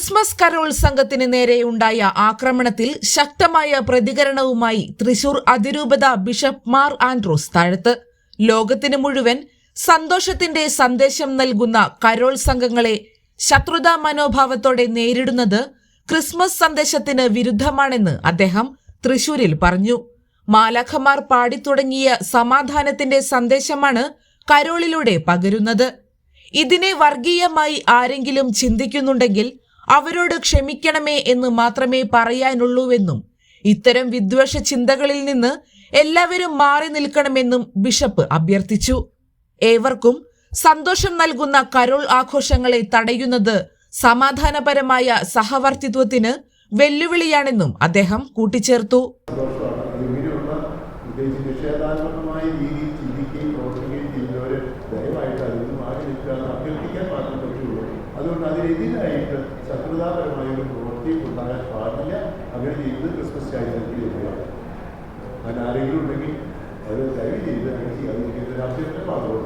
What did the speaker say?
Christmas Carol സംഘത്തിന് നേരെയുണ്ടായ ആക്രമണത്തിൽ ശക്തമായ പ്രതികരണവുമായി തൃശൂർ അതിരൂപത ബിഷപ്പ് മാർ ആൻഡ്രൂസ് താഴത്ത്. ലോകത്തിന് മുഴുവൻ സന്തോഷത്തിന്റെ സന്ദേശം നൽകുന്ന കരോൾ സംഘങ്ങളെ ശത്രുതാ മനോഭാവത്തോടെ നേരിടുന്നത് ക്രിസ്മസ് സന്ദേശത്തിന് വിരുദ്ധമാണെന്ന് അദ്ദേഹം തൃശൂരിൽ പറഞ്ഞു. മാലാഖമാർ പാടിത്തുടങ്ങിയ സമാധാനത്തിന്റെ സന്ദേശമാണ് കരോളിലൂടെ പകരുന്നത്. ഇതിനെ വർഗീയമായി ആരെങ്കിലും ചിന്തിക്കുന്നുണ്ടെങ്കിൽ അവരോട് ക്ഷമിക്കണമേ എന്ന് മാത്രമേ പറയാനുള്ളൂവെന്നും ഇത്തരം വിദ്വേഷ ചിന്തകളിൽ നിന്ന് എല്ലാവരും മാറി നിൽക്കണമെന്നും ബിഷപ്പ് അഭ്യർത്ഥിച്ചു. ഏവർക്കും സന്തോഷം നൽകുന്ന കരോൾ ആഘോഷങ്ങളെ തടയുന്നത് സമാധാനപരമായ സഹവർത്തിത്വത്തിന് വെല്ലുവിളിയാണെന്നും അദ്ദേഹം കൂട്ടിച്ചേർത്തു. നിഷേധാത്മകമായ രീതിയിൽ ചിന്തിക്കുകയും പ്രവർത്തിക്കുകയും ചെയ്യുന്നവർ ദയവായിട്ട് അതിൽ നിന്ന് മാറി നിൽക്കുകയെന്ന് അഭ്യർത്ഥിക്കാൻ മാത്രമേ പറ്റുള്ളൂ. അതുകൊണ്ട് അതിനെതിരായിട്ട് ശത്രുതാപരമായ ഒരു പ്രവൃത്തി ഉണ്ടാകാൻ പാടില്ല. അങ്ങനെ ചെയ്ത് ക്രിസ്മസ് ചായത്തിലാണ് അതിന് ആരെങ്കിലും ഉണ്ടെങ്കിൽ അത് ദയവ് ചെയ്ത് അങ്ങനെ ചെയ്യാതിരിക്കുന്ന രാഷ്ട്രീയത്തിന് പാടുള്ളൂ.